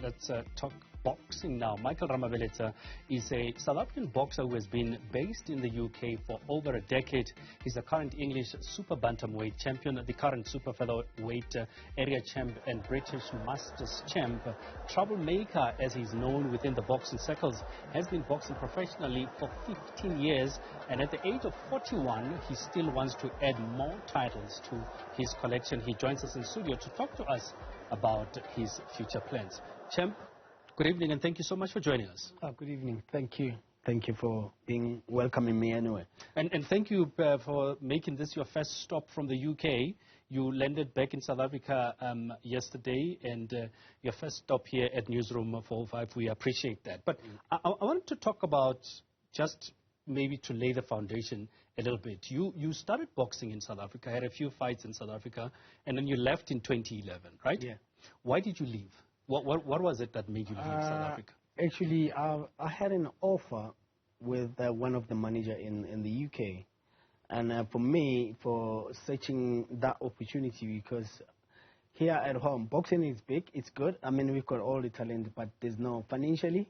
Let's talk boxing now. Michael Ramabeletsa is a South African boxer who has been based in the UK for over a decade. He's the current English super bantamweight champion, the current super featherweight area champ and British Masters champ. Troublemaker, as he's known within the boxing circles, has been boxing professionally for 15 years, and at the age of 41, he still wants to add more titles to his collection. He joins us in studio to talk to us about his future plans. Champ, good evening, and thank you so much for joining us. Good evening. Thank you. Thank you for welcoming me anyway. And thank you for making this your first stop from the UK. You landed back in South Africa yesterday, and your first stop here at Newzroom 405. We appreciate that. But I wanted to talk about, just maybe to lay the foundation a little bit. You started boxing in South Africa, had a few fights in South Africa, and then you left in 2011, right? Yeah. Why did you leave? What was it that made you leave South Africa? Actually, I had an offer with one of the managers in the UK. And for me, for searching that opportunity, because here at home, boxing is big, it's good. I mean, we've got all the talent, but there's no financially,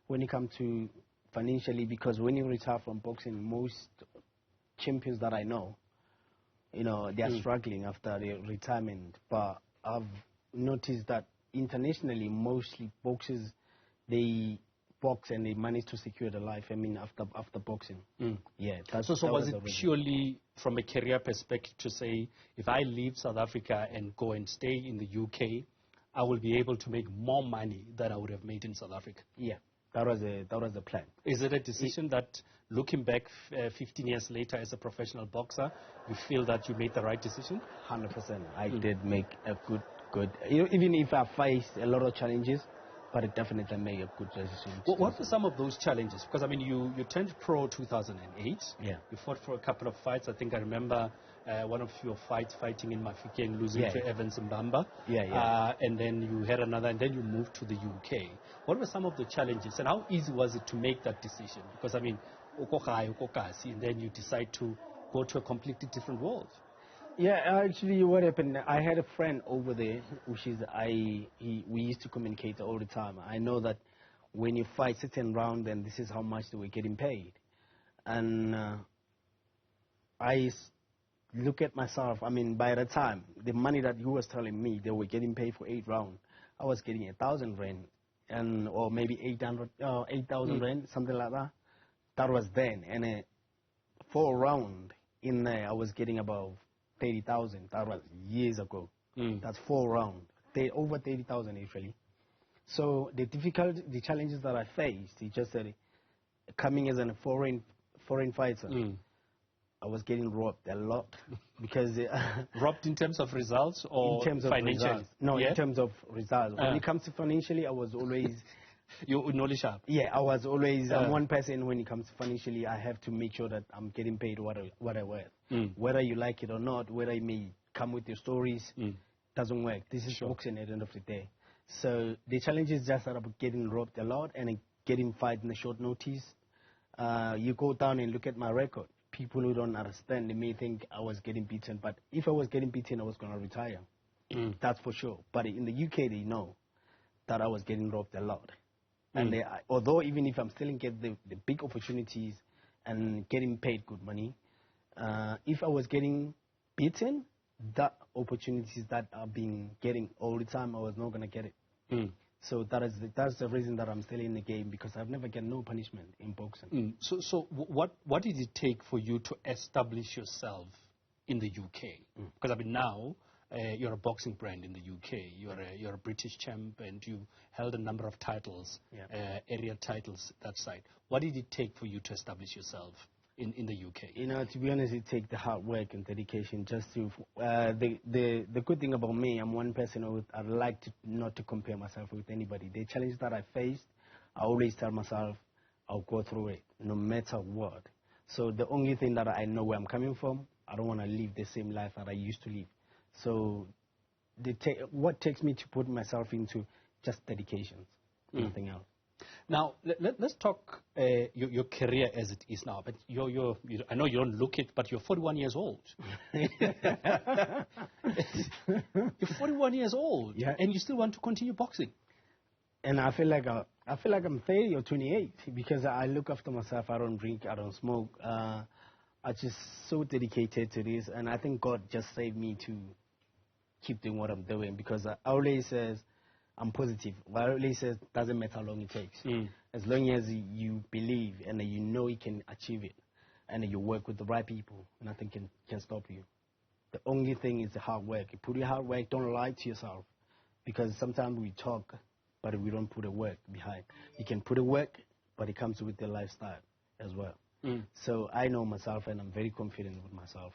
when it comes to financially, because when you retire from boxing, most champions that I know, they are struggling after their retirement. But I've noticed that internationally, mostly boxers, they box and they manage to secure their life. I mean, after boxing. Yeah. So was it purely from a career perspective to say, if I leave South Africa and go and stay in the UK, I will be able to make more money than I would have made in South Africa? Yeah. That was the plan. Is it a decision that, looking back 15 years later as a professional boxer, you feel that you made the right decision? 100%. I did make a good. Even if I faced a lot of challenges, but it definitely made a good decision. What were some of those challenges? Because, I mean, you turned pro 2008. Yeah. You fought for a couple of fights. I think I remember one of your fights fighting in Mafikeng, losing to Evans Mbamba. And then you had another, and then you moved to the UK. What were some of the challenges, and how easy was it to make that decision? Because, I mean, and then you decide to go to a completely different world. Yeah, actually, what happened, I had a friend over there, we used to communicate all the time. I know that when you fight certain round, then this is how much they were getting paid. And I look at myself, I mean, by the time, the money that he was telling me, they were getting paid for 8 rounds, I was getting 1,000 rand, or maybe 8,000 rand, something like that. That was then. And 4 rounds in there, I was getting about 30,000. That was years ago. That's 4 rounds. Over 30,000 actually. So the challenges that I faced, it's just that coming as a foreign fighter, I was getting robbed a lot because robbed in terms of results or in terms of financially? Results. No, in terms of results. When it comes to financially, I was always. You're knowledge sharp. Yeah, I was always one person. When it comes to financially, I have to make sure that I'm getting paid what I worth. Whether you like it or not, whether it may come with your stories, doesn't work. This is boxing at the end of the day. So the challenge is just that I'm getting robbed a lot and getting fight in a short notice. You go down and look at my record. People who don't understand, they may think I was getting beaten. But if I was getting beaten, I was going to retire. That's for sure. But in the UK, they know that I was getting robbed a lot. And although even if I'm still getting the big opportunities and getting paid good money, if I was getting beaten, that opportunities that I've been getting all the time, I was not going to get it. So that's the reason that I'm still in the game, because I've never get no punishment in boxing. So what did it take for you to establish yourself in the UK? Because I mean now, you're a boxing brand in the UK. You're a British champ, and you held a number of titles, area titles that side. What did it take for you to establish yourself in the UK? To be honest, it takes the hard work and dedication. Just to the good thing about me, I'm one person who I like not to compare myself with anybody. The challenge that I faced, I always tell myself I'll go through it, no matter what. So the only thing that I know where I'm coming from, I don't want to live the same life that I used to live. So what takes me to put myself into just dedication, nothing else. Now, let's talk your career as it is now. But I know you don't look it, but you're 41 years old. You're 41 years old, and you still want to continue boxing. And I feel like I'm 30 or 28 because I look after myself. I don't drink, I don't smoke. I'm just so dedicated to this, and I think God just saved me to keep doing what I'm doing because I always says I'm positive. I always says doesn't matter how long it takes, as long as you believe and you know you can achieve it, and you work with the right people, nothing can stop you. The only thing is the hard work. You put your hard work. Don't lie to yourself, because sometimes we talk, but we don't put the work behind. You can put the work, but it comes with the lifestyle as well. So I know myself, and I'm very confident with myself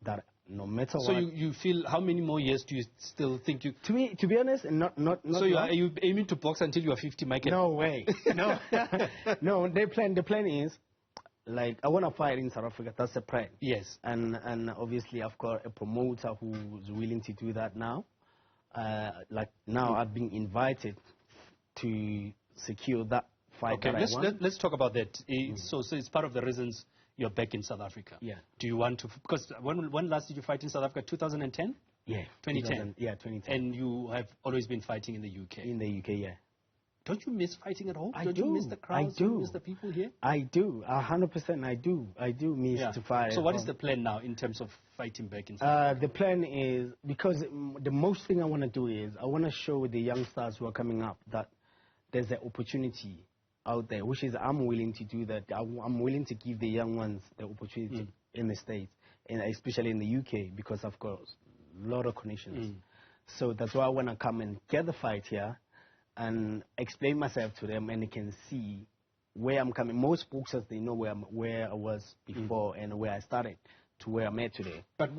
that no matter what. So you feel, how many more years do you still think you? To be honest, not. So are you aiming to box until you are 50, Michael? No way. No, no. The plan is, like, I want to fight in South Africa. That's the plan. Yes. And obviously I've got a promoter who's willing to do that now. Like now I've been invited to secure that fight. Okay, let's talk about that. So it's part of the reasons you're back in South Africa. Yeah. Do you want to? Because when last did you fight in South Africa? 2010. Yeah. 2010. Yeah, 2010. And you have always been fighting in the UK. In the UK, yeah. Don't you miss fighting at home? I Don't do. you miss the crowds? I do. Don't you miss the people here? I do. 100%. I do. I do miss to fight. So what is the plan now in terms of fighting back in South Africa? The plan is, because the most thing I want to do is I want to show the youngsters who are coming up that there's an opportunity out there, which is I'm willing to do that. I'm willing to give the young ones the opportunity in the States, and especially in the UK, because I've got a lot of connections. So that's why I want to come and get the fight here and explain myself to them, and they can see where I'm coming. Most boxers, they know where I was before and where I started to where I'm at today. But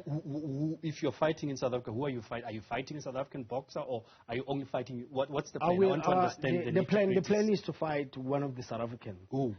if you're fighting in South Africa, who are you fighting? Are you fighting a South African boxer, or are you only fighting? What's the plan? I want to understand the plan. The plan is to fight one of the South Africans. Who?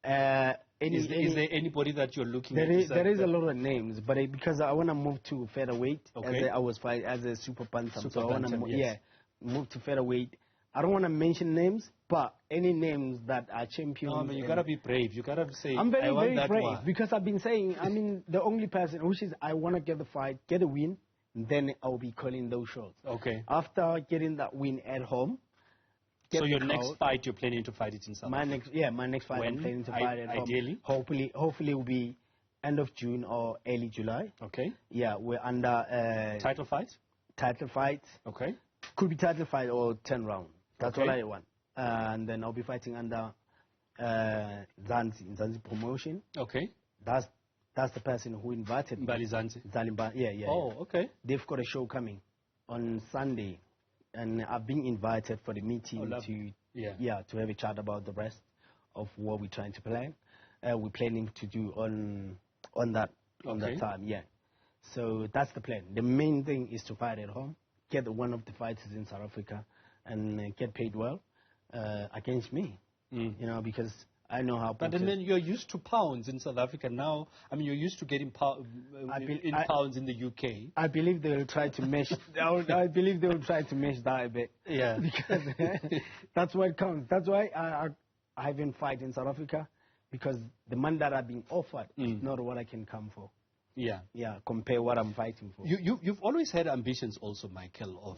Is there anybody that you're looking at? There is a lot of names, but because I want to move to featherweight, okay. I was fighting as a super bantam. Super so I want to yes. move to featherweight. I don't want to mention names, but any names that are champions. No, I mean, you gotta be brave. You gotta say. I'm very brave one. because I've been saying. I mean, the only person which is I want to get the fight, get a win, and then I'll be calling those shots. Okay. After getting that win at home. So your next fight, you're planning to fight it in South Africa? My next fight, I'm planning to fight at home. Ideally? Hopefully it will be end of June or early July. Okay. Yeah, we're under title fight. Title fight. Okay. Could be title fight or 10 round. That's okay. what I want. And then I'll be fighting under Zanzi promotion. Okay. That's the person who invited me. Zanzi. Yeah. Oh, okay. They've got a show coming on Sunday, and I've been invited for the meeting to have a chat about the rest of what we're trying to plan. We're planning to do on that time. Yeah. So that's the plan. The main thing is to fight at home, get one of the fighters in South Africa, and get paid well against me. You know, because I know how. But then you're used to pounds in South Africa now. I mean, you're used to getting pounds in the UK. I believe they will try to mesh. I believe they will try to mesh that a bit. Yeah. Because that's what counts. That's why I haven't fight in South Africa, because the money that I've been offered is not what I can come for. Yeah. Yeah. Compare what I'm fighting for. You've always had ambitions, also, Michael, of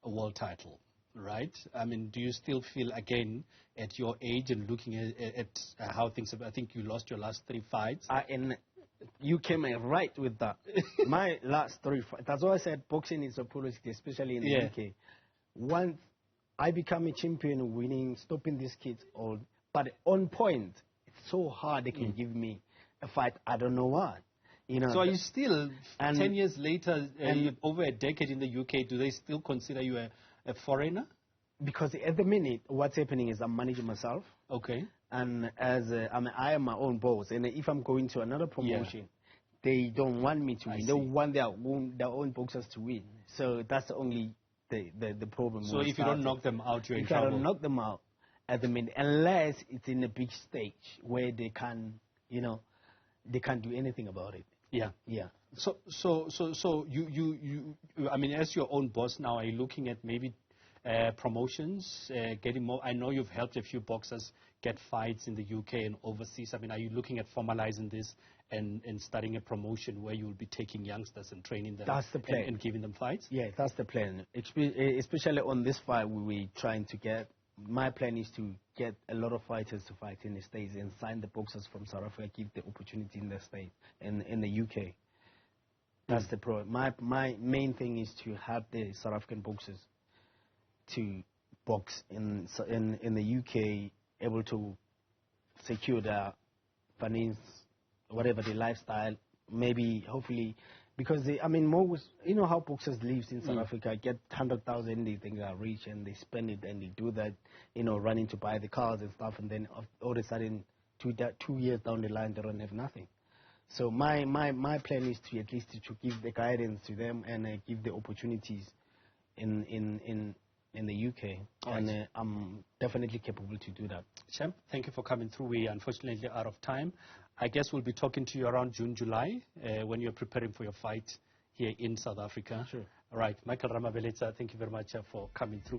a world title. Right? I mean, do you still feel, again, at your age and looking at how things have, I think you lost your last 3 fights. And you came right with that. My last 3 fights. That's why I said boxing is a policy, especially in the UK. Once I become a champion, winning, stopping these kids all, but on point, it's so hard they can give me a fight. I don't know what. You know, so are you still, 10 years later, over a decade in the UK, do they still consider you a foreigner? Because at the minute, what's happening is I'm managing myself. Okay. And I am my own boss. And if I'm going to another promotion, they don't want me to win. They want their own boxers to win. So that's only the problem. So if you don't knock them out, you're in trouble. If I don't knock them out at the minute, unless it's in a big stage where they can, they can't do anything about it. Yeah. Yeah. So you I mean, as your own boss now, are you looking at maybe promotions, getting more? I know you've helped a few boxers get fights in the UK and overseas. I mean, are you looking at formalizing this and starting a promotion where you will be taking youngsters and training them? That's the plan. And giving them fights? Yeah, that's the plan. Especially on this fight, we're trying to get. My plan is to get a lot of fighters to fight in the States and sign the boxers from South Africa, give the opportunity in the States and in the UK. That's the pro. My main thing is to have the South African boxers to box in the UK, able to secure their finance, whatever the lifestyle, maybe hopefully. Because most, you know how boxers live in South Africa, get 100,000, they think they are rich, and they spend it, and they do that, running to buy the cars and stuff, and then all of a sudden, 2 years down the line, they don't have nothing. So my plan is to at least to give the guidance to them and give the opportunities in the UK, and I'm definitely capable to do that. Champ, thank you for coming through. We are unfortunately out of time. I guess we'll be talking to you around June, July, when you're preparing for your fight here in South Africa. Sure. All right, Michael Ramabeletsa, thank you very much for coming through.